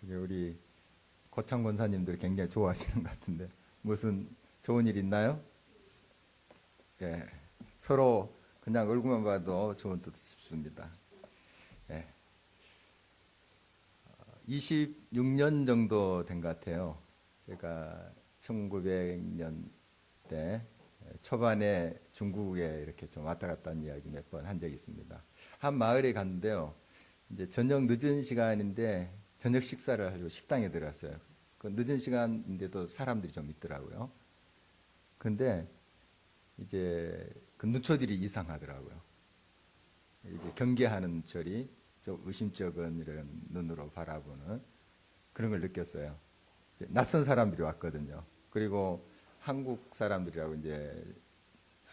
저기 우리 고창 권사님들 굉장히 좋아하시는 것 같은데 무슨 좋은 일 있나요? 예, 서로 그냥 얼굴만 봐도 좋은 뜻 싶습니다. 예, 26년 정도 된 것 같아요. 그러니까 1900년대 초반에 중국에 이렇게 좀 왔다 갔다 한 이야기 몇 번 한 적이 있습니다. 한 마을에 갔는데요. 이제 저녁 늦은 시간인데 저녁 식사를 하려고 식당에 들어갔어요. 그 늦은 시간인데도 사람들이 좀 있더라고요. 근데 이제 그 눈초들이 이상하더라고요. 이제 경계하는 눈초리, 좀 의심쩍은 이런 눈으로 바라보는 그런 걸 느꼈어요. 이제 낯선 사람들이 왔거든요. 그리고 한국 사람들이라고 이제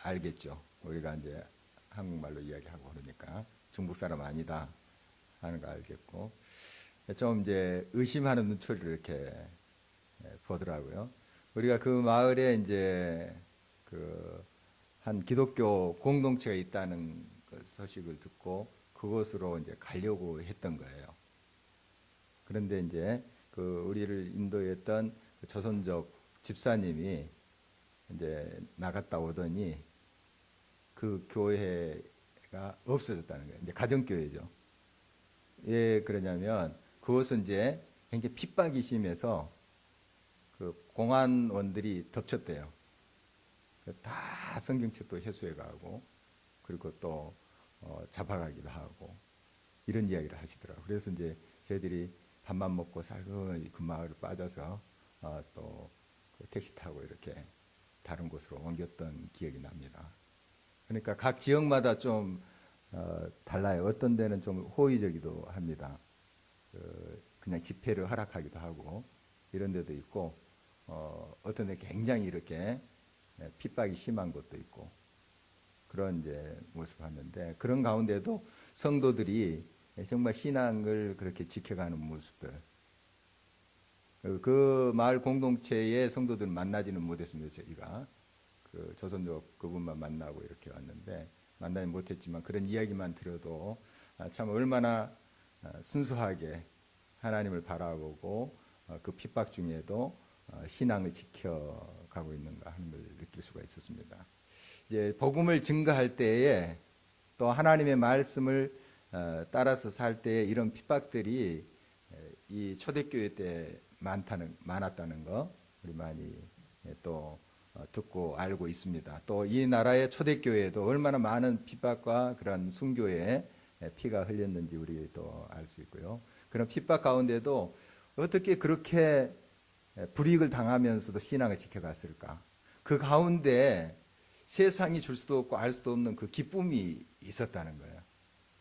알겠죠. 우리가 이제 한국말로 이야기하고 그러니까 중국 사람 아니다 하는 거 알겠고 좀 이제 의심하는 눈초리를 이렇게 보더라고요. 우리가 그 마을에 이제 그 한 기독교 공동체가 있다는 그 소식을 듣고 그곳으로 이제 가려고 했던 거예요. 그런데 이제 그 우리를 인도했던 그 조선족 집사님이 이제 나갔다 오더니 그 교회가 없어졌다는 거예요. 이제 가정교회죠. 왜 그러냐면 그것은 이제 굉장히 핍박이 심해서 그 공안원들이 덮쳤대요. 다 성경책도 해수해 가고 그리고 또 잡아가기도 하고 이런 이야기를 하시더라고요. 그래서 이제 저희들이 밥만 먹고 살고 그 마을을 빠져서 또 그 택시 타고 이렇게 다른 곳으로 옮겼던 기억이 납니다. 그러니까 각 지역마다 좀 달라요. 어떤 데는 좀 호의적이기도 합니다. 그냥 집회를 허락하기도 하고 이런 데도 있고 어떤 데 굉장히 이렇게 핍박이 심한 것도 있고 그런 이제 모습을 하는데 그런 가운데도 성도들이 정말 신앙을 그렇게 지켜가는 모습들 그 마을 공동체의 성도들 만나지는 못했습니다. 저희가 그 조선족 그분만 만나고 이렇게 왔는데 만나지 못했지만 그런 이야기만 들어도 참 얼마나 순수하게 하나님을 바라보고 그 핍박 중에도 신앙을 지켜가고 있는가 하는 걸 느낄 수가 있었습니다. 이제 복음을 증거할 때에 또 하나님의 말씀을 따라서 살 때에 이런 핍박들이 이 초대교회 때 많았다는 거 우리 많이 또 듣고 알고 있습니다. 또 이 나라의 초대교회에도 얼마나 많은 핍박과 그런 순교의 피가 흘렸는지 우리 또 알 수 있고요. 그런 핍박 가운데도 어떻게 그렇게 불이익을 당하면서도 신앙을 지켜갔을까? 그 가운데 세상이 줄 수도 없고 알 수도 없는 그 기쁨이 있었다는 거예요.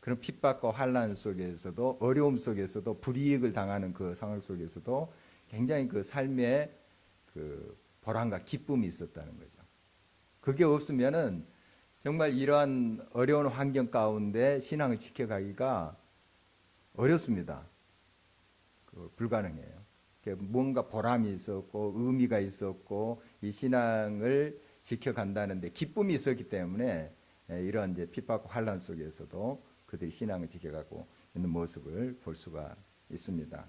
그런 핍박과 환난 속에서도 어려움 속에서도 불이익을 당하는 그 상황 속에서도 굉장히 그 삶의 그 보람과 기쁨이 있었다는 거죠. 그게 없으면은 정말 이러한 어려운 환경 가운데 신앙을 지켜가기가 어렵습니다. 불가능해요. 뭔가 보람이 있었고 의미가 있었고 이 신앙을 지켜간다는데 기쁨이 있었기 때문에 이런 이제 핍박과 환난 속에서도 그들이 신앙을 지켜가고 있는 모습을 볼 수가 있습니다.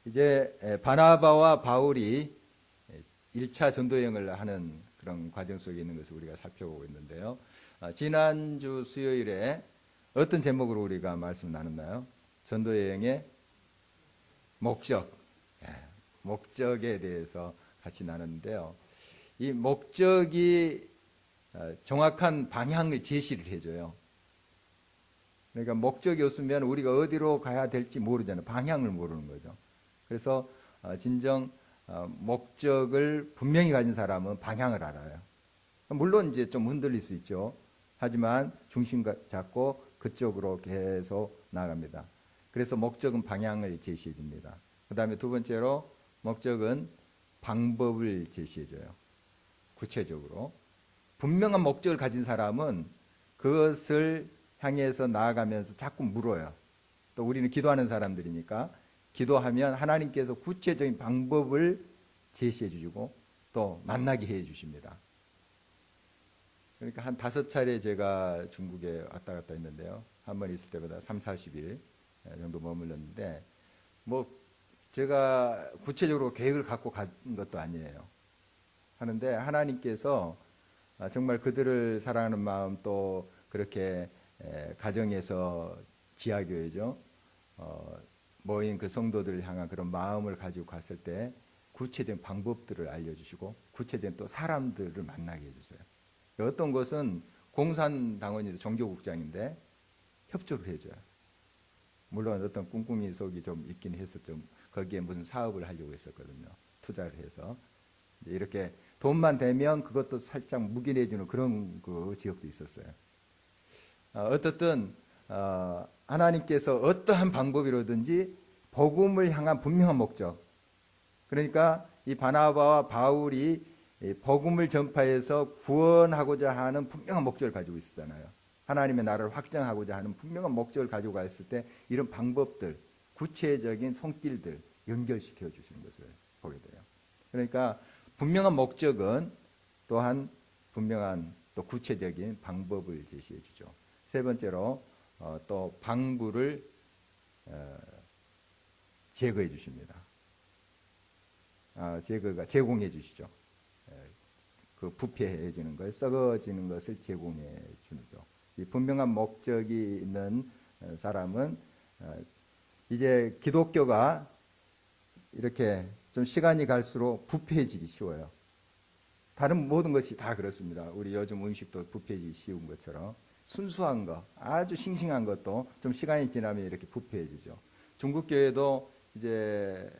이제 바나바와 바울이 1차 전도여행을 하는 그런 과정 속에 있는 것을 우리가 살펴보고 있는데요. 지난주 수요일에 어떤 제목으로 우리가 말씀 나눴나요? 전도여행의 목적, 목적에 대해서 같이 나눴는데요. 이 목적이 정확한 방향을 제시를 해줘요. 그러니까 목적이 없으면 우리가 어디로 가야 될지 모르잖아요. 방향을 모르는 거죠. 그래서 진정 목적을 분명히 가진 사람은 방향을 알아요. 물론 이제 좀 흔들릴 수 있죠. 하지만 중심 잡고 그쪽으로 계속 나갑니다. 그래서 목적은 방향을 제시해 줍니다. 그 다음에 두 번째로 목적은 방법을 제시해 줘요. 구체적으로. 분명한 목적을 가진 사람은 그것을 향해서 나아가면서 자꾸 물어요. 또 우리는 기도하는 사람들이니까 기도하면 하나님께서 구체적인 방법을 제시해 주시고 또 만나게 해 주십니다. 그러니까 한 5차례 제가 중국에 왔다 갔다 했는데요. 한 번 있을 때보다 3, 40일 정도 머물렀는데 뭐 제가 구체적으로 계획을 갖고 간 것도 아니에요. 하는데 하나님께서 정말 그들을 사랑하는 마음 또 그렇게 가정에서 지하교회죠. 모인 그 성도들을 향한 그런 마음을 가지고 갔을 때 구체적인 방법들을 알려주시고 구체적인 또 사람들을 만나게 해주세요. 어떤 것은 공산당원이든 종교국장인데 협조를 해줘요. 물론 어떤 꿍꿍이 속이 좀 있긴 했었죠. 거기에 무슨 사업을 하려고 했었거든요. 투자를 해서. 이렇게 돈만 되면 그것도 살짝 묵인해주는 그런 그 지역도 있었어요. 어떻든 하나님께서 어떠한 방법이로든지 복음을 향한 분명한 목적, 그러니까 이 바나바와 바울이 복음을 전파해서 구원하고자 하는 분명한 목적을 가지고 있었잖아요. 하나님의 나라를 확장하고자 하는 분명한 목적을 가지고 갔을 때 이런 방법들, 구체적인 손길들 연결시켜 주시는 것을 보게 돼요. 그러니까 분명한 목적은 또한 분명한 또 구체적인 방법을 제시해 주죠. 세 번째로 또 방부를 제거해 주십니다. 제공해 주시죠. 그 부패해지는 걸, 썩어지는 것을 제공해 주죠. 이 분명한 목적이 있는 사람은 이제 기독교가 이렇게 좀 시간이 갈수록 부패해지기 쉬워요. 다른 모든 것이 다 그렇습니다. 우리 요즘 음식도 부패해지기 쉬운 것처럼 순수한 거, 아주 싱싱한 것도 좀 시간이 지나면 이렇게 부패해지죠. 중국 교회도 이제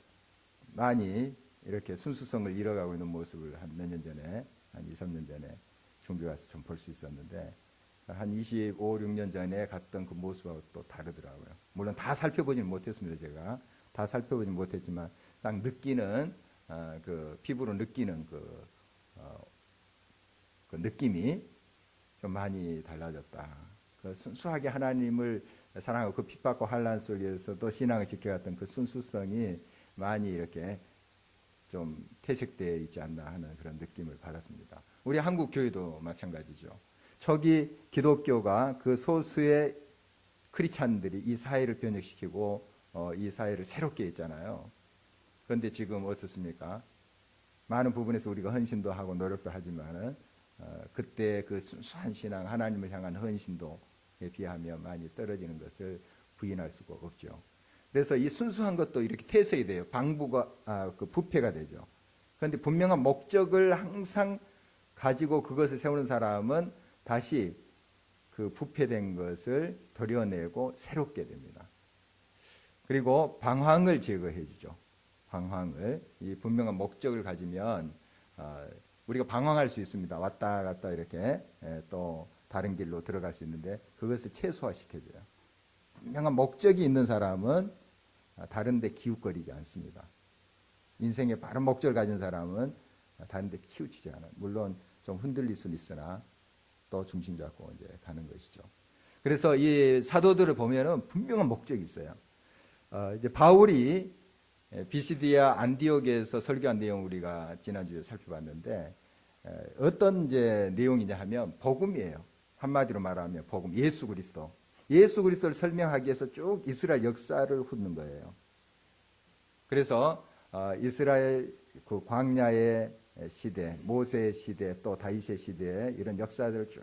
많이 이렇게 순수성을 잃어가고 있는 모습을 한 몇 년 전에, 한 2, 3년 전에 중국에 가서 좀 볼 수 있었는데 한 25, 6년 전에 갔던 그 모습하고 또 다르더라고요. 물론 다 살펴보지는 못했습니다. 제가 다 살펴보지는 못했지만 딱 느끼는 그 피부로 느끼는 그 느낌이 좀 많이 달라졌다. 그 순수하게 하나님을 사랑하고 그 핍박과 환난 속에서도 신앙을 지켜갔던 그 순수성이 많이 이렇게 좀 퇴색되어 있지 않나 하는 그런 느낌을 받았습니다. 우리 한국 교회도 마찬가지죠. 초기 기독교가 그 소수의 크리스찬들이 이 사회를 변혁시키고 이 사회를 새롭게 했잖아요. 그런데 지금 어떻습니까? 많은 부분에서 우리가 헌신도 하고 노력도 하지만은 그때 그 순수한 신앙, 하나님을 향한 헌신도에 비하면 많이 떨어지는 것을 부인할 수가 없죠. 그래서 이 순수한 것도 이렇게 퇴색이 돼요. 방부가 그 부패가 되죠. 그런데 분명한 목적을 항상 가지고 그것을 세우는 사람은 다시 그 부패된 것을 도려내고 새롭게 됩니다. 그리고 방황을 제거해 주죠. 방황을, 이 분명한 목적을 가지면 우리가 방황할 수 있습니다. 왔다 갔다 이렇게 또 다른 길로 들어갈 수 있는데 그것을 최소화시켜줘요. 분명한 목적이 있는 사람은 다른 데 기웃거리지 않습니다. 인생의 바른 목적을 가진 사람은 다른 데 치우치지 않아요. 물론 좀 흔들릴 수는 있으나 또 중심 잡고 이제 가는 것이죠. 그래서 이 사도들을 보면은 분명한 목적이 있어요. 이제 바울이 비시디아 안디옥에서 설교한 내용 우리가 지난주에 살펴봤는데 어떤 이제 내용이냐 하면 복음이에요. 한마디로 말하면 복음, 예수 그리스도. 예수 그리스도를 설명하기 위해서 쭉 이스라엘 역사를 훑는 거예요. 그래서 이스라엘 그 광야의 시대, 모세의 시대, 또 다윗의 시대 이런 역사들을 쭉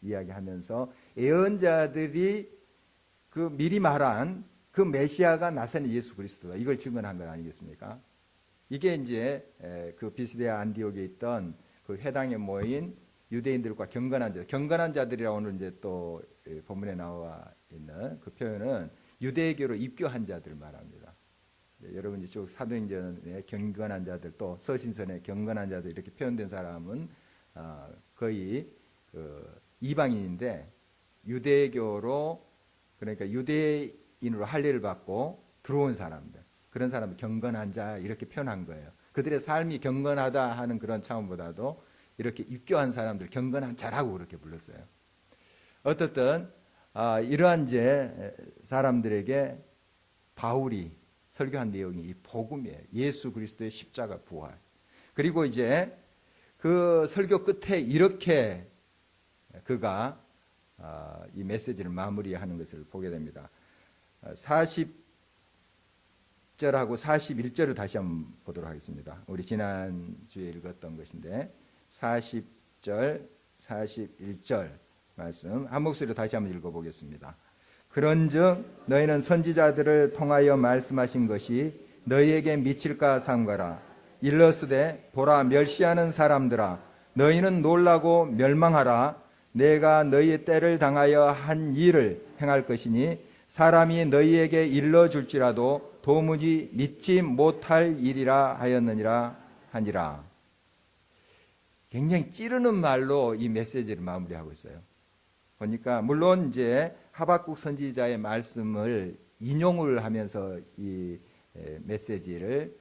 이야기하면서 예언자들이 그 미리 말한 그 메시아가 나서는 예수 그리스도다. 이걸 증언한 건 아니겠습니까? 이게 이제 그 비시디아 안디옥에 있던 그 회당에 모인 유대인들과 경건한 자들이라고 오늘 이제 또 본문에 나와 있는 그 표현은 유대교로 입교한 자들을 말합니다. 여러분이 쭉 사도행전의 경건한 자들 또 서신서의 경건한 자들 이렇게 표현된 사람은 거의 그 이방인인데 유대교로 그러니까 유대인으로 할례를 받고 들어온 사람들 그런 사람을 경건한 자 이렇게 표현한 거예요. 그들의 삶이 경건하다 하는 그런 차원보다도 이렇게 입교한 사람들 경건한 자라고 그렇게 불렀어요. 어떻든 이러한 이제 사람들에게 바울이 설교한 내용이 이 복음이에요. 예수 그리스도의 십자가 부활. 그리고 이제 그 설교 끝에 이렇게 그가 이 메시지를 마무리하는 것을 보게 됩니다. 40절 40절하고 41절을 다시 한번 보도록 하겠습니다. 우리 지난주에 읽었던 것인데 40절, 41절 말씀 한 목소리로 다시 한번 읽어보겠습니다. 그런즉 너희는 선지자들을 통하여 말씀하신 것이 너희에게 미칠까 삼가라. 일러스되 보라 멸시하는 사람들아 너희는 놀라고 멸망하라. 내가 너희의 때를 당하여 한 일을 행할 것이니 사람이 너희에게 일러줄지라도 도무지 믿지 못할 일이라 하였느니라 하니라. 굉장히 찌르는 말로 이 메시지를 마무리하고 있어요. 보니까 물론 이제 하박국 선지자의 말씀을 인용을 하면서 이 메시지를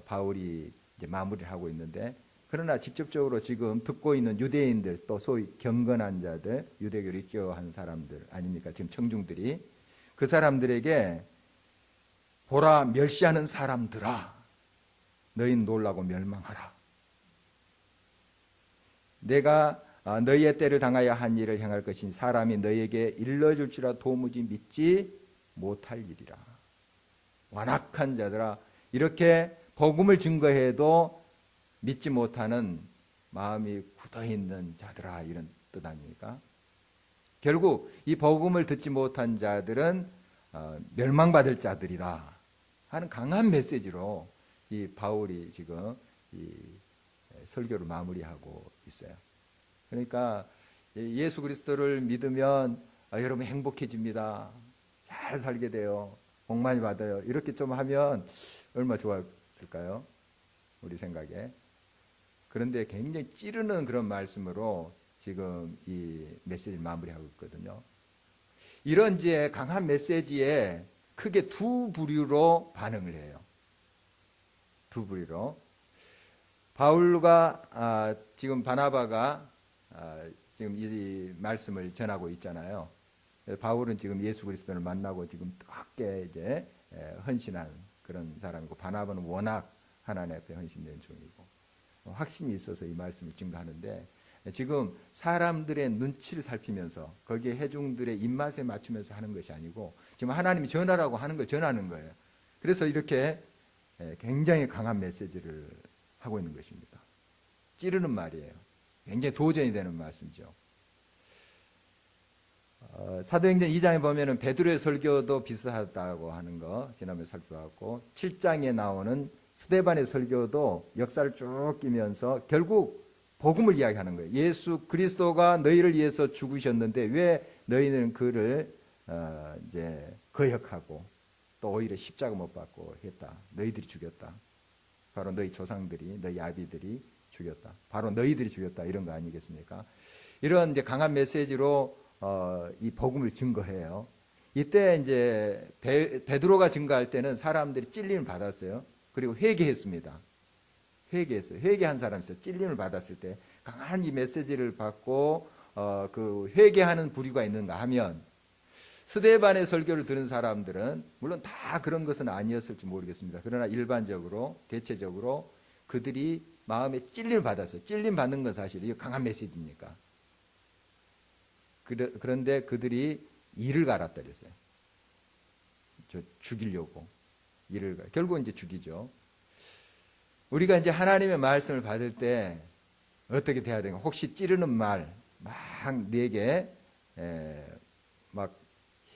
바울이 이제 마무리를 하고 있는데, 그러나 직접적으로 지금 듣고 있는 유대인들, 또 소위 경건한 자들, 유대교를 입교한 사람들 아닙니까? 지금 청중들이 그 사람들에게 보라 멸시하는 사람들아 너희는 놀라고 멸망하라. 내가 너희의 때를 당하여 한 일을 행할 것이니 사람이 너희에게 일러줄지라 도무지 믿지 못할 일이라. 완악한 자들아, 이렇게 복음을 증거해도 믿지 못하는 마음이 굳어있는 자들아, 이런 뜻 아닙니까? 결국 이 복음을 듣지 못한 자들은 멸망받을 자들이라 하는 강한 메시지로 이 바울이 지금 이 설교를 마무리하고 있어요. 그러니까 예수 그리스도를 믿으면 여러분 행복해집니다. 잘 살게 돼요. 복 많이 받아요. 이렇게 좀 하면 얼마나 좋았을까요? 우리 생각에. 그런데 굉장히 찌르는 그런 말씀으로 지금 이 메시지를 마무리하고 있거든요. 이런 이제 강한 메시지에 크게 두 부류로 반응을 해요. 두 부류로. 바울과 지금 바나바가 지금 이 말씀을 전하고 있잖아요. 바울은 지금 예수 그리스도를 만나고 지금 뜨겁게 이제 헌신한 그런 사람이고, 바나바는 워낙 하나님 앞에 헌신된 중이고 확신이 있어서 이 말씀을 증거하는데, 지금 사람들의 눈치를 살피면서 거기에 회중들의 입맛에 맞추면서 하는 것이 아니고 지금 하나님이 전하라고 하는 걸 전하는 거예요. 그래서 이렇게 굉장히 강한 메시지를 하고 있는 것입니다. 찌르는 말이에요. 굉장히 도전이 되는 말씀이죠. 사도행전 2장에 보면은 베드로의 설교도 비슷하다고 하는 거 지난번에 살펴봤고, 7장에 나오는 스데반의 설교도 역사를 쭉 끼면서 결국 복음을 이야기하는 거예요. 예수 그리스도가 너희를 위해서 죽으셨는데 왜 너희는 그를 이제 거역하고 또 오히려 십자가 못 박고 했다. 너희들이 죽였다. 바로 너희 조상들이, 너희 아비들이 죽였다. 바로 너희들이 죽였다. 이런 거 아니겠습니까? 이런 이제 강한 메시지로 이 복음을 증거해요. 이때 이제 베드로가 증거할 때는 사람들이 찔림을 받았어요. 그리고 회개했습니다. 회개했어요. 회개한 사람이 있어요. 찔림을 받았을 때 강한 이 메시지를 받고 그 회개하는 부류가 있는가 하면, 스데반의 설교를 들은 사람들은 물론 다 그런 것은 아니었을지 모르겠습니다. 그러나 일반적으로 대체적으로 그들이 마음에 찔림을 받았어요. 찔림 받는 건 사실 이게 강한 메시지니까. 그런데 그들이 이를 갈았다 그랬어요. 죽이려고 이를 결국 이제 죽이죠. 우리가 이제 하나님의 말씀을 받을 때 어떻게 돼야 되는가? 혹시 찌르는 말 막 내게 막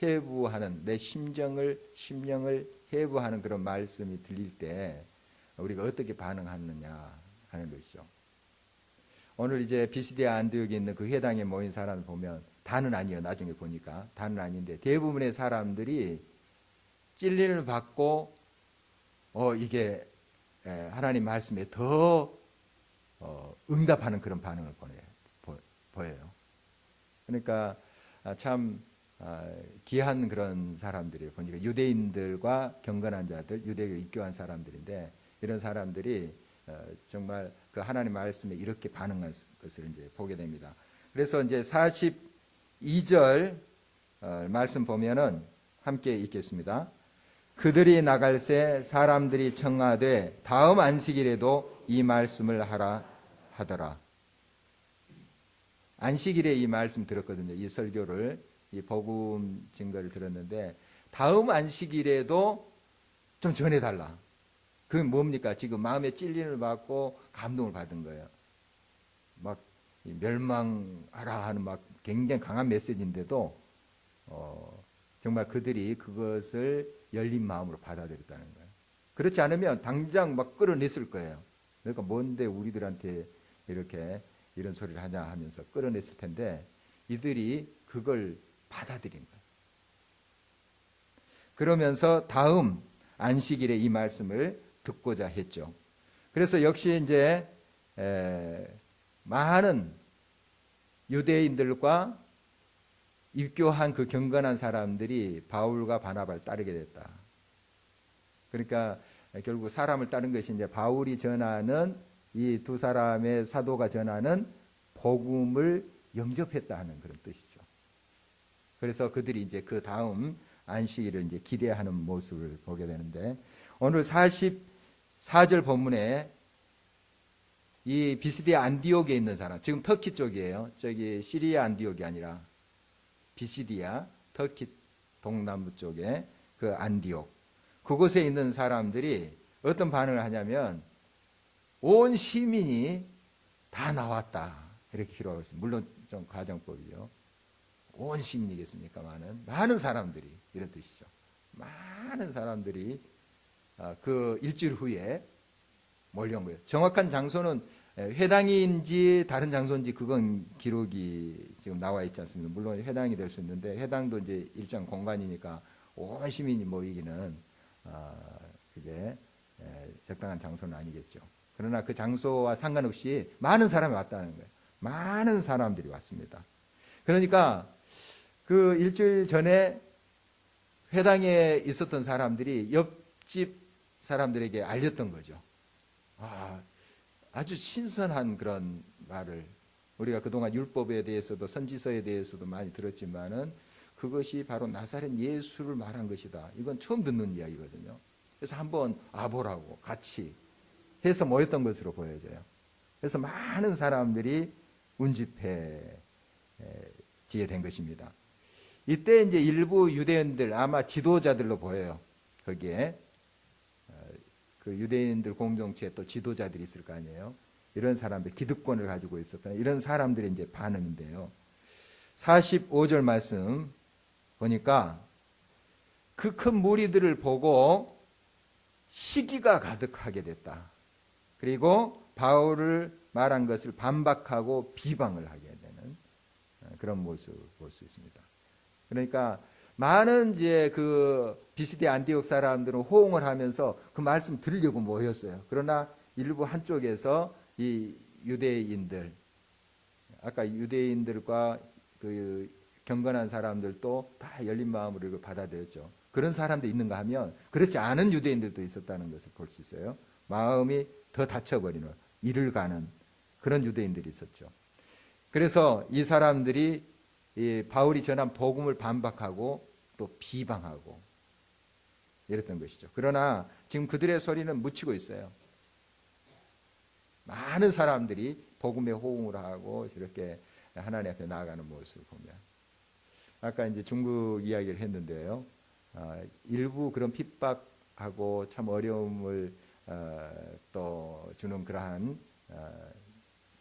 해부하는, 내 심령을 해부하는 그런 말씀이 들릴 때 우리가 어떻게 반응하느냐 하는 것이죠. 오늘 이제 비시디아 안디옥에 있는 그 회당에 모인 사람을 보면 다는 아니에요. 나중에 보니까 다는 아닌데 대부분의 사람들이 찔림을 받고 이게 하나님 말씀에 더 응답하는 그런 반응을 보여요. 그러니까 참 귀한 그런 사람들이 보니까 유대인들과 경건한 자들, 유대교 입교한 사람들인데, 이런 사람들이 정말 그 하나님 말씀에 이렇게 반응한 것을 이제 보게 됩니다. 그래서 이제 42절 말씀 보면은 함께 읽겠습니다. 그들이 나갈새 사람들이 청하되 다음 안식일에도 이 말씀을 하라 하더라. 안식일에 이 말씀 들었거든요. 이 설교를, 이 복음 증거를 들었는데 다음 안식일에도 좀 전해달라. 그게 뭡니까? 지금 마음에 찔림을 받고 감동을 받은 거예요. 막 멸망하라 하는 막 굉장히 강한 메시지인데도 정말 그들이 그것을 열린 마음으로 받아들였다는 거예요. 그렇지 않으면 당장 막 끌어냈을 거예요. 그러니까 뭔데 우리들한테 이렇게 이런 소리를 하냐 하면서 끌어냈을 텐데 이들이 그걸 받아들인 거예요. 그러면서 다음 안식일에 이 말씀을 듣고자 했죠. 그래서 역시 이제 많은 유대인들과 입교한 그 경건한 사람들이 바울과 바나바를 따르게 됐다. 그러니까 결국 사람을 따른 것이 이제 바울이 전하는 이 두 사람의 사도가 전하는 복음을 영접했다 하는 그런 뜻이죠. 그래서 그들이 이제 그 다음 안식일을 이제 기대하는 모습을 보게 되는데 오늘 44절 본문에 이 비시디아 안디옥에 있는 사람, 지금 터키 쪽이에요. 저기 시리아 안디옥이 아니라 비시디아 터키 동남부 쪽에 그 안디옥, 그곳에 있는 사람들이 어떤 반응을 하냐면 온 시민이 다 나왔다 이렇게 기록하고 있습니다. 물론 좀 가정법이죠. 온 시민이겠습니까? 많은 사람들이, 이런 뜻이죠. 많은 사람들이 그 일주일 후에 몰려온 거예요. 정확한 장소는 회당인지 다른 장소인지 그건 기록이 지금 나와 있지 않습니다. 물론 회당이 될 수 있는데 회당도 이제 일정 공간이니까 온 시민이 모이기는 그게 적당한 장소는 아니겠죠. 그러나 그 장소와 상관없이 많은 사람이 왔다는 거예요. 많은 사람들이 왔습니다. 그러니까 그 일주일 전에 회당에 있었던 사람들이 옆집 사람들에게 알렸던 거죠. 아주 신선한 그런 말을 우리가 그동안 율법에 대해서도 선지서에 대해서도 많이 들었지만은 그것이 바로 나사렛 예수를 말한 것이다. 이건 처음 듣는 이야기거든요. 그래서 한번 보라고 같이 해서 모였던 것으로 보여져요. 그래서 많은 사람들이 운집해 지게 된 것입니다. 이때 이제 일부 유대인들, 아마 지도자들로 보여요. 거기에 그 유대인들 공동체에 또 지도자들이 있을 거 아니에요. 이런 사람들, 기득권을 가지고 있었던 이런 사람들의 이제 반응인데요. 45절 말씀 보니까 그 큰 무리들을 보고 시기가 가득하게 됐다. 그리고 바울을 말한 것을 반박하고 비방을 하게 되는 그런 모습을 볼 수 있습니다. 그러니까 많은 이제 그 비시디아 안디옥 사람들은 호응을 하면서 그 말씀 들으려고 모였어요. 그러나 일부 한쪽에서 이 유대인들, 아까 유대인들과 그 경건한 사람들도 다 열린 마음으로 이걸 받아들였죠. 그런 사람도 있는가 하면 그렇지 않은 유대인들도 있었다는 것을 볼 수 있어요. 마음이 더 닫혀버리는, 이를 가는 그런 유대인들이 있었죠. 그래서 이 사람들이 이 바울이 전한 복음을 반박하고 또 비방하고 이랬던 것이죠. 그러나 지금 그들의 소리는 묻히고 있어요. 많은 사람들이 복음에 호응을 하고 이렇게 하나님 앞에 나아가는 모습을 보면, 아까 이제 중국 이야기를 했는데요. 일부 그런 핍박하고 참 어려움을 또 주는 그러한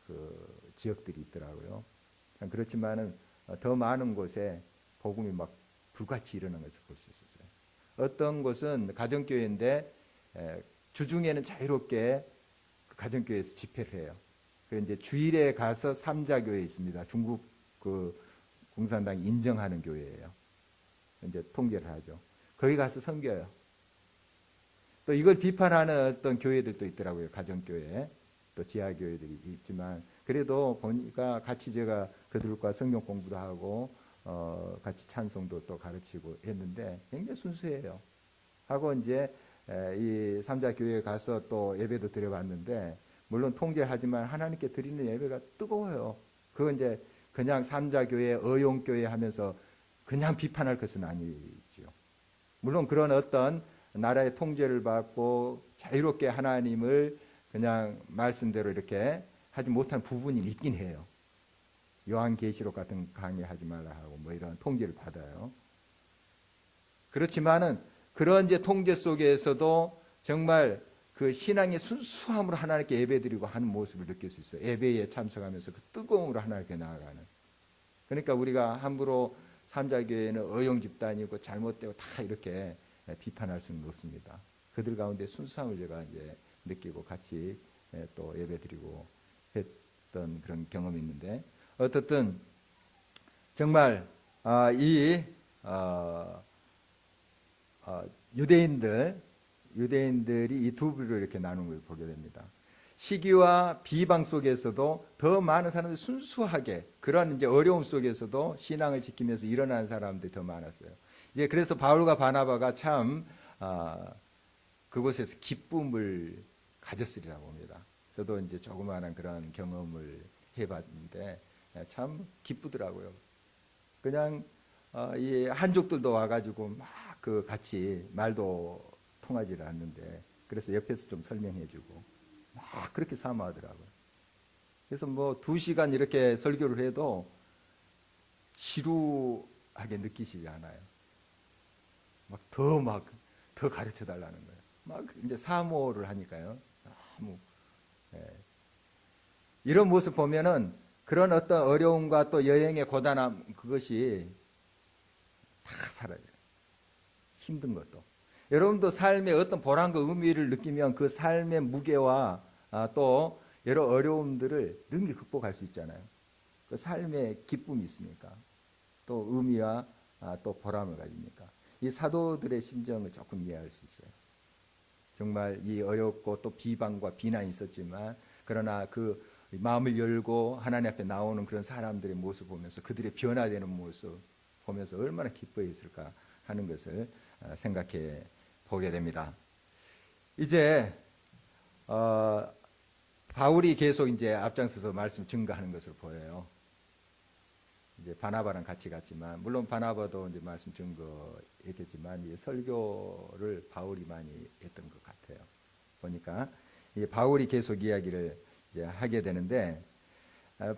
그 지역들이 있더라고요. 그렇지만은 더 많은 곳에 복음이 막 불같이 일어나는 것을 볼 수 있었어요. 어떤 곳은 가정교회인데 주중에는 자유롭게 그 가정교회에서 집회를 해요. 그 이제 주일에 가서 삼자교회 있습니다. 중국 그 공산당이 인정하는 교회예요. 이제 통제를 하죠. 거기 가서 섬겨요. 또 이걸 비판하는 어떤 교회들도 있더라고요. 가정교회, 또 지하교회들이 있지만 그래도 보니까 같이 제가 그들과 성경 공부도 하고 같이 찬송도 또 가르치고 했는데 굉장히 순수해요. 하고 이제 이 삼자교회에 가서 또 예배도 드려봤는데 물론 통제하지만 하나님께 드리는 예배가 뜨거워요. 그건 이제 그냥 삼자교회, 어용교회 하면서 그냥 비판할 것은 아니죠. 물론 그런 어떤 나라의 통제를 받고 자유롭게 하나님을 그냥 말씀대로 이렇게 하지 못한 부분이 있긴 해요. 요한계시록 같은 강의하지 말라 하고 뭐 이런 통제를 받아요. 그렇지만은 그런 이제 통제 속에서도 정말 그 신앙의 순수함으로 하나님께 예배드리고 하는 모습을 느낄 수 있어요. 예배에 참석하면서 그 뜨거움으로 하나님께 나아가는. 그러니까 우리가 함부로 삼자교회는 어용 집단이고 잘못되고 다 이렇게 비판할 수는 없습니다. 그들 가운데 순수함을 제가 이제 느끼고 같이 또 예배드리고 했던 그런 경험이 있는데, 어떻든 정말 이 유대인들이 이 두 부류로 이렇게 나누는 걸 보게 됩니다. 시기와 비방 속에서도 더 많은 사람들이 순수하게 그런 이제 어려움 속에서도 신앙을 지키면서 일어나는 사람들이 더 많았어요. 이제 그래서 바울과 바나바가 참 그곳에서 기쁨을 가졌으리라고 봅니다. 저도 이제 조그마한 그런 경험을 해봤는데 참 기쁘더라고요. 그냥 이 한족들도 와가지고 막 그 같이 말도 통하지 않는데, 그래서 옆에서 좀 설명해주고 막 그렇게 사모하더라고요. 그래서 뭐 2시간 이렇게 설교를 해도 지루하게 느끼시지 않아요. 더 가르쳐 달라는 거예요. 막 이제 사모를 하니까요. 너무 이런 모습 보면은 그런 어떤 어려움과 또 여행의 고단함, 그것이 다 사라져요. 힘든 것도. 여러분도 삶의 어떤 보람과 의미를 느끼면 그 삶의 무게와 또 여러 어려움들을 능히 극복할 수 있잖아요. 그 삶의 기쁨이 있으니까, 또 의미와 또 보람을 가지니까. 이 사도들의 심정을 조금 이해할 수 있어요. 정말 이 어렵고 또 비방과 비난이 있었지만, 그러나 그 마음을 열고 하나님 앞에 나오는 그런 사람들의 모습 보면서, 그들의 변화되는 모습 보면서 얼마나 기뻐했을까 하는 것을 생각해 보게 됩니다. 이제 바울이 계속 이제 앞장서서 말씀 증거하는 것을 보여요. 이제 바나바랑 같이 갔지만, 물론 바나바도 이제 말씀 증거했겠지만 이 설교를 바울이 많이 했던 것 같아요. 보니까 이 바울이 계속 이야기를 이제 하게 되는데,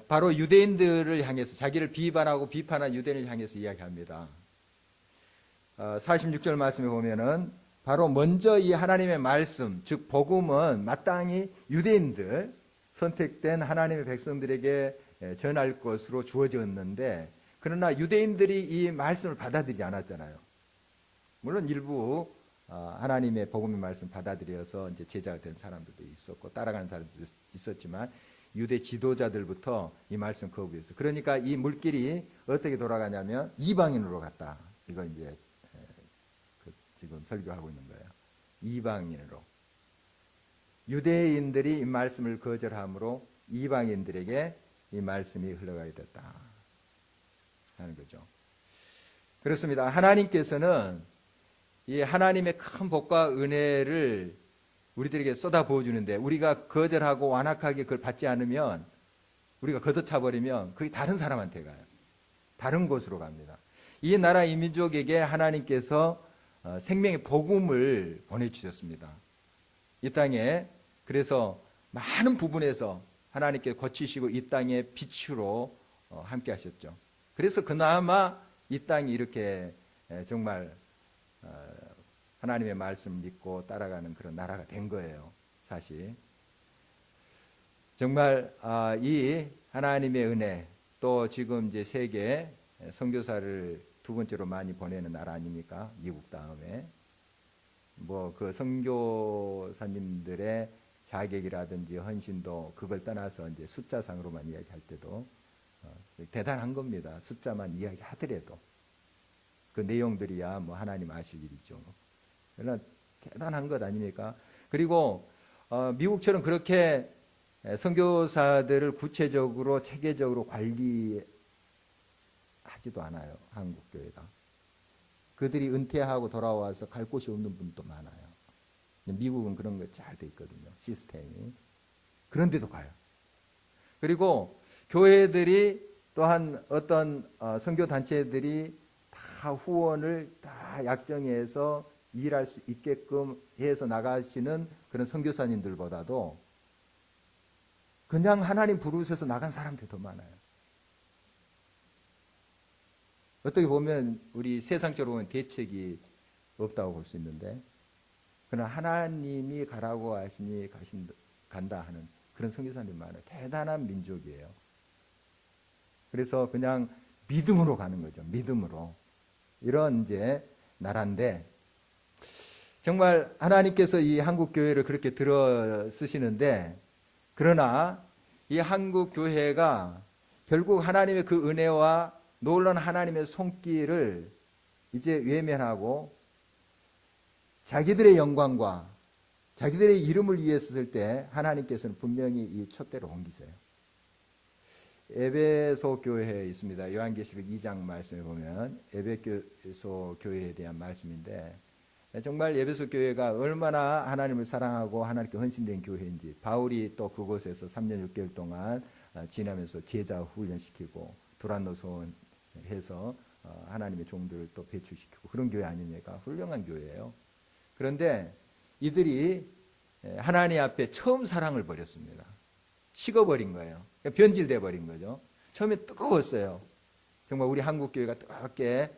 바로 유대인들을 향해서, 자기를 비판하고 비판한 유대인을 향해서 이야기합니다. 46절 말씀에 보면은 바로 먼저 이 하나님의 말씀, 즉 복음은 마땅히 유대인들, 선택된 하나님의 백성들에게 전할 것으로 주어졌는데, 그러나 유대인들이 이 말씀을 받아들이지 않았잖아요. 물론 일부 하나님의 복음의 말씀 받아들여서 이제 제자가 된 사람들도 있었고 따라가는 사람들도 있었지만, 유대 지도자들부터 이 말씀 거부했어요. 그러니까 이 물길이 어떻게 돌아가냐면 이방인으로 갔다. 이거 이제 지금 설교하고 있는 거예요. 이방인으로. 유대인들이 이 말씀을 거절함으로 이방인들에게 이 말씀이 흘러가게 됐다 하는 거죠. 그렇습니다. 하나님께서는 이 하나님의 큰 복과 은혜를 우리들에게 쏟아 부어주는데, 우리가 거절하고 완악하게 그걸 받지 않으면, 우리가 걷어차버리면 그게 다른 사람한테 가요. 다른 곳으로 갑니다. 이 나라 이 민족에게 하나님께서 생명의 복음을 보내주셨습니다. 이 땅에. 그래서 많은 부분에서 하나님께 고치시고 이 땅의 빛으로 함께 하셨죠. 그래서 그나마 이 땅이 이렇게 정말 하나님의 말씀을 믿고 따라가는 그런 나라가 된 거예요. 사실 정말 이 하나님의 은혜, 또 지금 이제 세계 선교사를 2번째로 많이 보내는 나라 아닙니까? 미국 다음에. 뭐 그 선교사님들의 자격이라든지 헌신도 그걸 떠나서 이제 숫자상으로만 이야기할 때도 대단한 겁니다. 숫자만 이야기하더라도 그 내용들이야 뭐 하나님 아실 일이죠. 그러나 대단한 것 아닙니까? 그리고 미국처럼 그렇게 선교사들을 구체적으로 체계적으로 관리하지도 않아요. 한국 교회가. 그들이 은퇴하고 돌아와서 갈 곳이 없는 분도 많아요. 미국은 그런 거 잘 돼 있거든요. 시스템이. 그런데도 가요. 그리고 교회들이 또한 어떤 선교 단체들이 다 후원을 다 약정해서 일할 수 있게끔 해서 나가시는 그런 선교사님들보다도 그냥 하나님 부르셔서 나간 사람들이 더 많아요. 어떻게 보면 우리 세상적으로 보면 대책이 없다고 볼 수 있는데, 그러나 하나님이 가라고 하시니 간다 하는 그런 선교사님이 많아요. 대단한 민족이에요. 그래서 그냥 믿음으로 가는 거죠. 믿음으로. 이런 이제 나라인데, 정말 하나님께서 이 한국 교회를 그렇게 들어 쓰시는데, 그러나 이 한국 교회가 결국 하나님의 그 은혜와 놀라운 하나님의 손길을 이제 외면하고 자기들의 영광과 자기들의 이름을 위해서 쓸 때 하나님께서는 분명히 이 촛대를 옮기세요. 에베소 교회에 있습니다. 요한계시록 2장 말씀에 보면 에베소 교회에 대한 말씀인데, 정말 에베소 교회가 얼마나 하나님을 사랑하고 하나님께 헌신된 교회인지, 바울이 또 그곳에서 3년 6개월 동안 지나면서 제자 훈련시키고 도란노소원해서 하나님의 종들을 또 배출시키고 그런 교회 아닙니까? 훌륭한 교회예요. 그런데 이들이 하나님 앞에 처음 사랑을 버렸습니다. 식어버린 거예요. 변질돼 버린 거죠. 처음에 뜨거웠어요. 정말 우리 한국 교회가 뜨겁게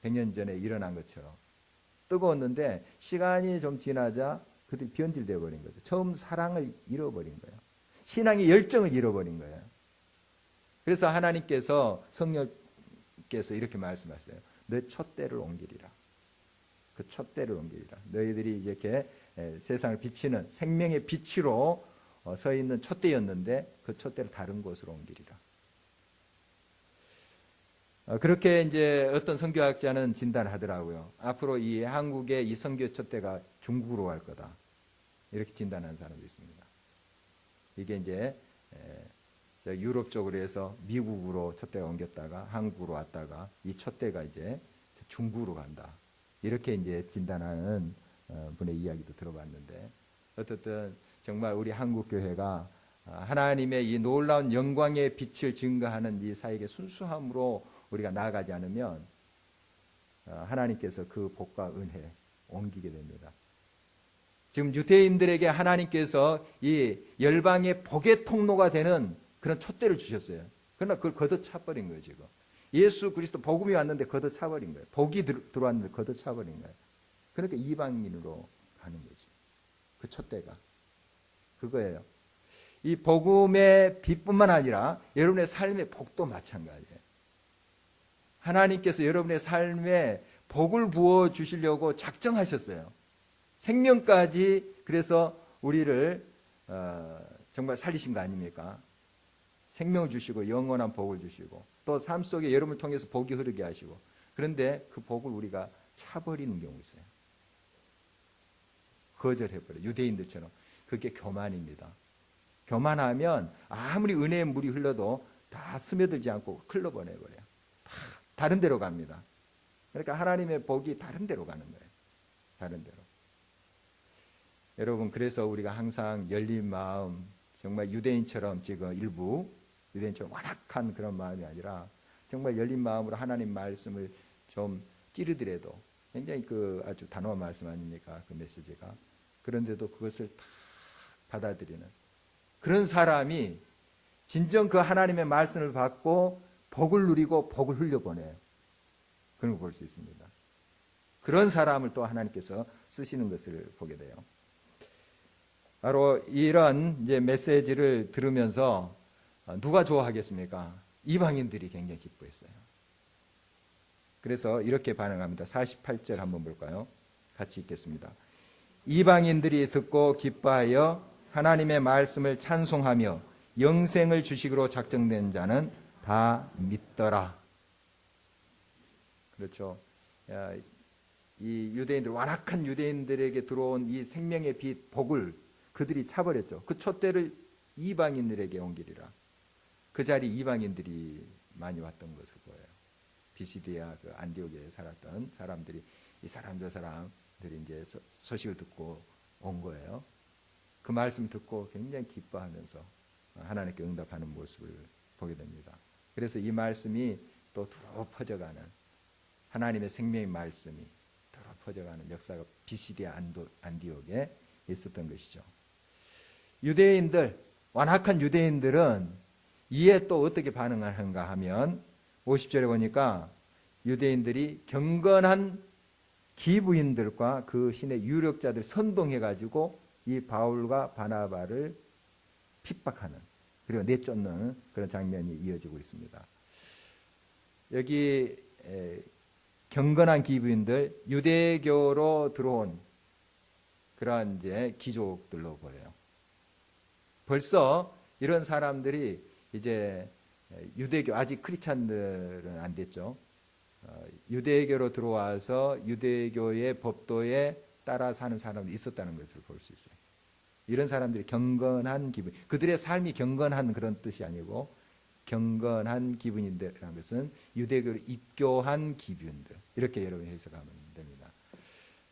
100년 전에 일어난 것처럼 뜨거웠는데, 시간이 좀 지나자 그들이 변질돼 버린 거죠. 처음 사랑을 잃어버린 거예요. 신앙의 열정을 잃어버린 거예요. 그래서 하나님께서, 성령께서 이렇게 말씀하세요. 너 촛대를 옮기리라. 그 촛대를 옮기리라. 너희들이 이렇게 세상을 비치는 생명의 빛으로 서 있는 촛대였는데 그 촛대를 다른 곳으로 옮기리라. 그렇게 이제 어떤 선교학자는 진단하더라고요. 앞으로 이 한국의 이 선교 촛대가 중국으로 갈 거다. 이렇게 진단하는 사람도 있습니다. 이게 이제 유럽 쪽으로 해서 미국으로 촛대가 옮겼다가 한국으로 왔다가 이 촛대가 이제 중국으로 간다. 이렇게 이제 진단하는 분의 이야기도 들어봤는데, 어쨌든 정말 우리 한국 교회가 하나님의 이 놀라운 영광의 빛을 증거하는 이 사역의 순수함으로 우리가 나아가지 않으면 하나님께서 그 복과 은혜 옮기게 됩니다. 지금 유대인들에게 하나님께서 이 열방의 복의 통로가 되는 그런 촛대를 주셨어요. 그러나 그걸 걷어차버린 거예요. 지금 예수 그리스도 복음이 왔는데 걷어차버린 거예요. 복이 들어왔는데 걷어차버린 거예요. 그러니까 이방인으로 가는 거지. 그 촛대가 그거예요. 이 복음의 빛뿐만 아니라 여러분의 삶의 복도 마찬가지예요. 하나님께서 여러분의 삶에 복을 부어 주시려고 작정하셨어요. 생명까지 그래서 우리를 정말 살리신 거 아닙니까? 생명을 주시고 영원한 복을 주시고 또 삶 속에 여러분을 통해서 복이 흐르게 하시고, 그런데 그 복을 우리가 차버리는 경우 있어요. 거절해버려요. 유대인들처럼. 그게 교만입니다. 교만하면 아무리 은혜의 물이 흘러도 다 스며들지 않고 흘러보내버려요. 다 다른 데로 갑니다. 그러니까 하나님의 복이 다른 데로 가는 거예요. 다른 데로. 여러분, 그래서 우리가 항상 열린 마음, 정말 유대인처럼 지금 일부 유대인처럼 완악한 그런 마음이 아니라 정말 열린 마음으로 하나님 말씀을 좀 찌르더라도, 굉장히 그 아주 단호한 말씀 아닙니까? 그 메시지가. 그런데도 그것을 다 받아들이는 그런 사람이 진정 그 하나님의 말씀을 받고 복을 누리고 복을 흘려보내요. 그런 걸 볼 수 있습니다. 그런 사람을 또 하나님께서 쓰시는 것을 보게 돼요. 바로 이런 이제 메시지를 들으면서 누가 좋아하겠습니까? 이방인들이 굉장히 기뻐했어요. 그래서 이렇게 반응합니다. 48절 한번 볼까요? 같이 읽겠습니다. 이방인들이 듣고 기뻐하여 하나님의 말씀을 찬송하며 영생을 주식으로 작정된 자는 다 믿더라. 그렇죠. 이 유대인들, 완악한 유대인들에게 들어온 이 생명의 빛, 복을 그들이 차버렸죠. 그 촛대를 이방인들에게 옮기리라. 그 자리 이방인들이 많이 왔던 것을 보여요. 비시디아 그 안디옥에 살았던 사람들이, 이 사람 저 사람들이 이제 소식을 듣고 온 거예요. 그 말씀 듣고 굉장히 기뻐하면서 하나님께 응답하는 모습을 보게 됩니다. 그래서 이 말씀이 또 더러 퍼져가는, 하나님의 생명의 말씀이 더러 퍼져가는 역사가 비시디아 안디옥에 있었던 것이죠. 유대인들, 완악한 유대인들은 이에 또 어떻게 반응하는가 하면 50절에 보니까 유대인들이 경건한 기부인들과 그 신의 유력자들 선동해가지고 이 바울과 바나바를 핍박하는, 그리고 내쫓는 그런 장면이 이어지고 있습니다. 여기 경건한 기부인들, 유대교로 들어온 그러한 이제 귀족들로 보여요. 벌써 이런 사람들이 이제 유대교, 아직 크리스찬들은 안 됐죠. 유대교로 들어와서 유대교의 법도에 따라 사는 사람들이 있었다는 것을 볼 수 있어요. 이런 사람들이 경건한 기분, 그들의 삶이 경건한 그런 뜻이 아니고 경건한 기분인데라는 것은 유대교로 입교한 기분들, 이렇게 여러분이 해석하면 됩니다.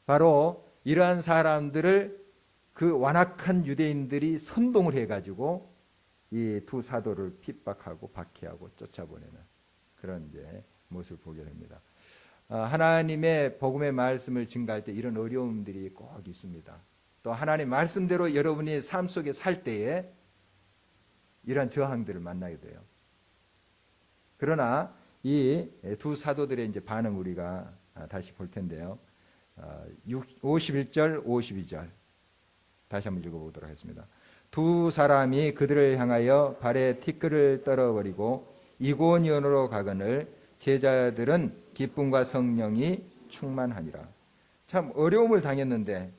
바로 이러한 사람들을 그 완악한 유대인들이 선동을 해가지고 이 두 사도를 핍박하고 박해하고 쫓아보내는 그런 이제 모습을 보게 됩니다. 하나님의 복음의 말씀을 증가할 때 이런 어려움들이 꼭 있습니다. 또 하나님 말씀대로 여러분이 삶 속에 살 때에 이러한 저항들을 만나게 돼요. 그러나 이 두 사도들의 이제 반응 우리가 다시 볼 텐데요. 51절, 52절 다시 한번 읽어보도록 하겠습니다. 두 사람이 그들을 향하여 발에 티끌을 떨어버리고 이고니온으로 가거늘 제자들은 기쁨과 성령이 충만하니라. 참 어려움을 당했는데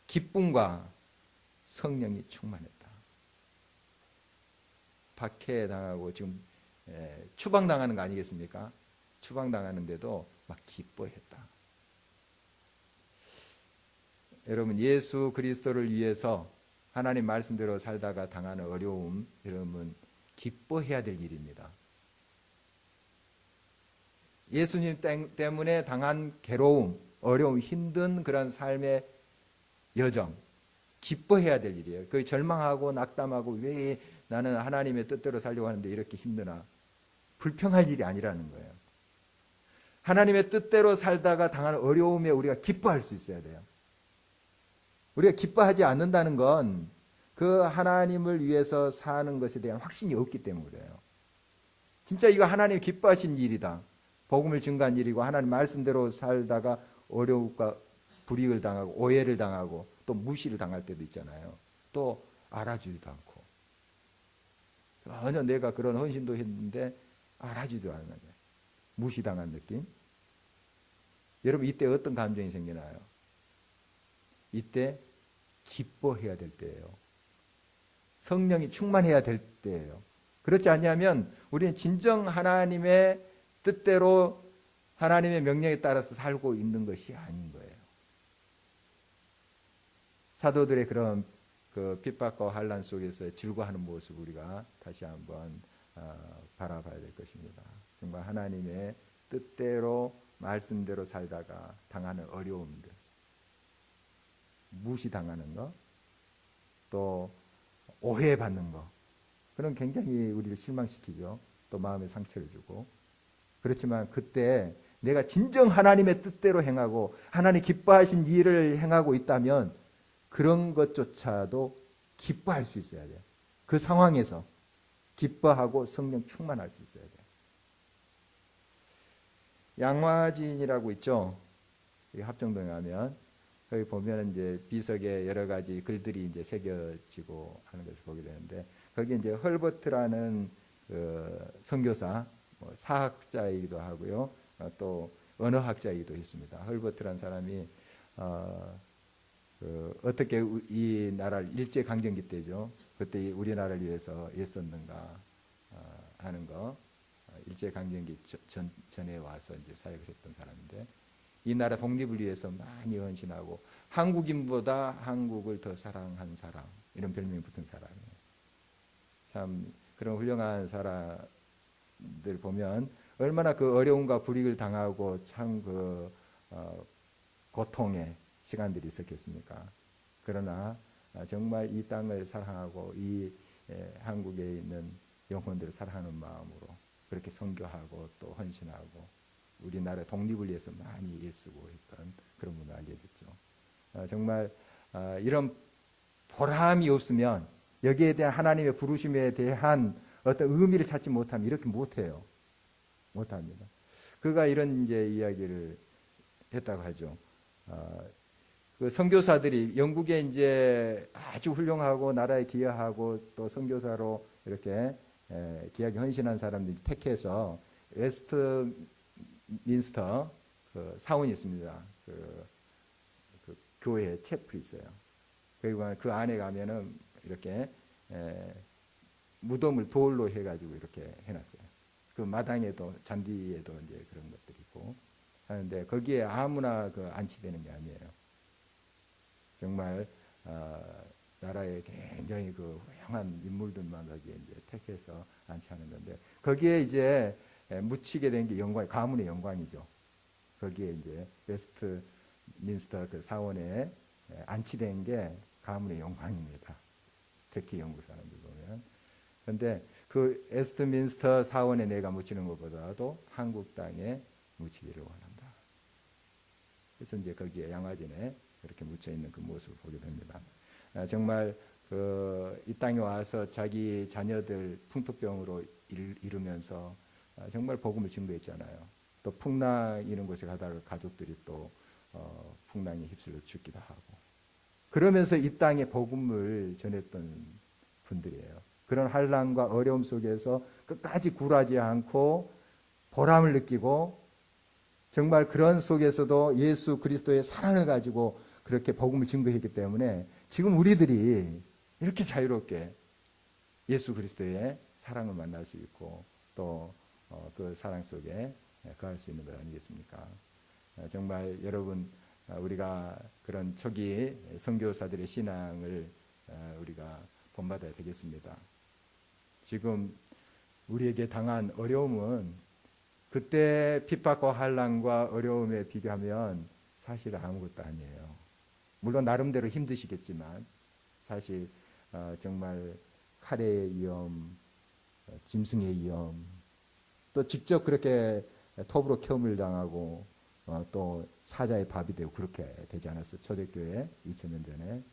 기쁨과 성령이 충만했다. 박해당하고 지금 추방당하는 거 아니겠습니까? 추방당하는데도 막 기뻐했다. 여러분, 예수 그리스도를 위해서 하나님 말씀대로 살다가 당하는 어려움, 여러분 기뻐해야 될 일입니다. 예수님 때문에 당한 괴로움, 어려움, 힘든 그런 삶의 여정, 기뻐해야 될 일이에요. 그 절망하고 낙담하고 왜 나는 하나님의 뜻대로 살려고 하는데 이렇게 힘드나, 불평할 일이 아니라는 거예요. 하나님의 뜻대로 살다가 당하는 어려움에 우리가 기뻐할 수 있어야 돼요. 우리가 기뻐하지 않는다는 건 그 하나님을 위해서 사는 것에 대한 확신이 없기 때문에 그래요. 진짜 이거 하나님 기뻐하신 일이다, 복음을 증거한 일이고 하나님 말씀대로 살다가 어려움과 불이익을 당하고 오해를 당하고 또 무시를 당할 때도 있잖아요. 또 알아주지도 않고, 전혀 내가 그런 헌신도 했는데 알아주지도 않는 거예요. 무시당한 느낌. 여러분, 이때 어떤 감정이 생기나요? 이때 기뻐해야 될 때예요. 성령이 충만해야 될 때예요. 그렇지 않냐면 우리는 진정 하나님의 뜻대로 하나님의 명령에 따라서 살고 있는 것이 아닌 거예요. 사도들의 그런 그 핍박과 환난 속에서 즐거워하는 모습 우리가 다시 한번 바라봐야 될 것입니다. 정말 하나님의 뜻대로 말씀대로 살다가 당하는 어려움들, 무시당하는 것, 또 오해받는 것, 그런 굉장히 우리를 실망시키죠. 또 마음에 상처를 주고. 그렇지만 그때 내가 진정 하나님의 뜻대로 행하고 하나님 기뻐하신 일을 행하고 있다면 그런 것조차도 기뻐할 수 있어야 돼요. 그 상황에서 기뻐하고 성령 충만할 수 있어야 돼요. 양화진이라고 있죠. 합정동에 가면 거기 보면 이제 비석에 여러 가지 글들이 이제 새겨지고 하는 것을 보게 되는데, 거기 이제 헐버트라는 그 선교사, 사학자이기도 하고요, 또 언어학자이기도 했습니다. 헐버트라는 사람이 어떻게 이 나라를 일제 강점기 때죠. 그때 우리나라를 위해서 애썼는가 하는 거, 일제 강점기 전에 와서 이제 사역을 했던 사람인데, 이 나라 독립을 위해서 많이 헌신하고 한국인보다 한국을 더 사랑한 사람, 이런 별명이 붙은 사람이에요. 참 그런 훌륭한 사람들 보면 얼마나 그 어려움과 불이익을 당하고 참 그 고통의 시간들이 있었겠습니까? 그러나 정말 이 땅을 사랑하고 이 한국에 있는 영혼들을 사랑하는 마음으로 그렇게 선교하고 또 헌신하고 우리나라 독립을 위해서 많이 애쓰고 했던 그런 분으로 알려졌죠. 정말 이런 보람이 없으면, 여기에 대한 하나님의 부르심에 대한 어떤 의미를 찾지 못하면 이렇게 못해요. 못합니다. 그가 이런 이제 이야기를 했다고 하죠. 그 선교사들이 영국에 이제 아주 훌륭하고 나라에 기여하고 또 선교사로 이렇게 기하게 헌신한 사람들이 택해서 웨스트 민스터 그 사원이 있습니다. 그 교회 채플이 있어요. 그리고 그 안에 가면은 이렇게 무덤을 돌로 해가지고 이렇게 해놨어요. 그 마당에도 잔디에도 이제 그런 것들이 있고 하는데 거기에 아무나 그 안치되는 게 아니에요. 정말 나라에 굉장히 그 훌륭한 인물들만 거기에 이제 택해서 안치하는 건데 거기에 이제 묻히게 된 게 영광, 가문의 영광이죠. 거기에 이제 웨스트 민스터 그 사원에 안치된 게 가문의 영광입니다. 특히 영국 사람들 보면. 그런데 그 웨스트민스터 사원에 내가 묻히는 것보다도 한국 땅에 묻히기를 원한다. 그래서 이제 거기에 양화진에 그렇게 묻혀 있는 그 모습을 보게 됩니다. 정말 이 땅에 와서 자기 자녀들 풍토병으로 이르면서 정말 복음을 증거했잖아요. 또 풍랑 이런 곳에 가다가 가족들이 또 풍랑에 휩쓸려 죽기도 하고 그러면서 이 땅에 복음을 전했던 분들이에요. 그런 환난과 어려움 속에서 끝까지 굴하지 않고 보람을 느끼고 정말 그런 속에서도 예수 그리스도의 사랑을 가지고 그렇게 복음을 증거했기 때문에 지금 우리들이 이렇게 자유롭게 예수 그리스도의 사랑을 만날 수 있고 또 그 사랑 속에 거할 수 있는 것 아니겠습니까? 정말 여러분 우리가 그런 초기 선교사들의 신앙을 우리가 본받아야 되겠습니다. 지금 우리에게 당한 어려움은 그때 핍박과 환난과 어려움에 비교하면 사실 아무것도 아니에요. 물론 나름대로 힘드시겠지만 사실 정말 칼의 위험, 짐승의 위험, 또 직접 그렇게 톱으로 켬을 당하고 또 사자의 밥이 되고 그렇게 되지 않았어요. 초대교회 2000년 전에.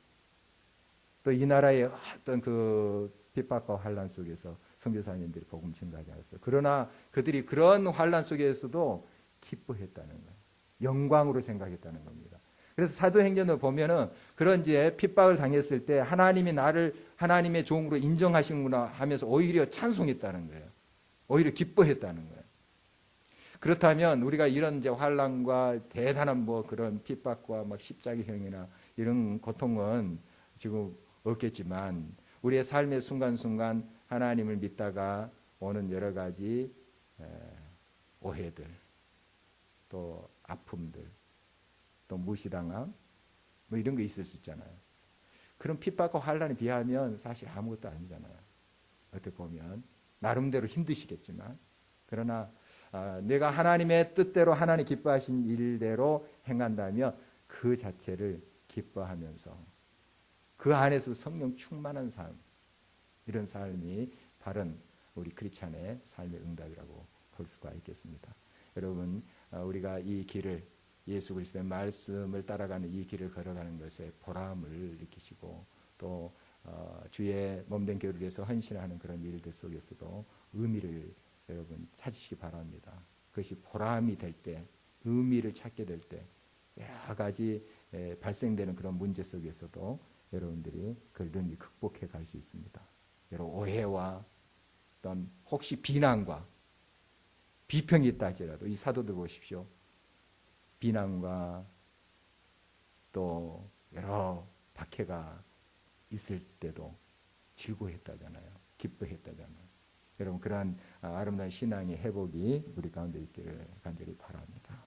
또 이 나라의 어떤 그 핍박과 환난 속에서 선교사님들이 복음 증거하지 않았어요. 그러나 그들이 그런 환난 속에서도 기뻐했다는 거예요. 영광으로 생각했다는 겁니다. 그래서 사도행전을 보면은 그런 이제 핍박을 당했을 때 하나님이 나를 하나님의 종으로 인정하시는구나 하면서 오히려 찬송했다는 거예요. 오히려 기뻐했다는 거예요. 그렇다면 우리가 이런 이제 환난과 대단한 뭐 그런 핍박과 막 십자가형이나 이런 고통은 지금 없겠지만 우리의 삶의 순간순간 하나님을 믿다가 오는 여러 가지 오해들, 또 아픔들, 또 무시당함, 뭐 이런 거 있을 수 있잖아요. 그런 핍박과 환난에 비하면 사실 아무것도 아니잖아요. 어떻게 보면 나름대로 힘드시겠지만 그러나 내가 하나님의 뜻대로 하나님 기뻐하신 일대로 행한다면 그 자체를 기뻐하면서 그 안에서 성령 충만한 삶, 이런 삶이 바른 우리 크리스찬의 삶의 응답이라고 볼 수가 있겠습니다. 여러분 우리가 이 길을 예수 그리스도의 말씀을 따라가는 이 길을 걸어가는 것에 보람을 느끼시고 또 주의 몸된 교회를 위해서 헌신하는 그런 일들 속에서도 의미를 여러분 찾으시기 바랍니다. 그것이 보람이 될 때, 의미를 찾게 될 때 여러 가지 발생되는 그런 문제 속에서도 여러분들이 그런 극복해 갈 수 있습니다. 여러분 오해와 어떤 혹시 비난과 비평이 있다 할지라도 이 사도들 보십시오. 비난과 또 여러 박해가 있을 때도 즐거워했다잖아요. 기뻐했다잖아요. 여러분 그러한 아름다운 신앙의 회복이 우리 가운데 있기를 간절히 바랍니다.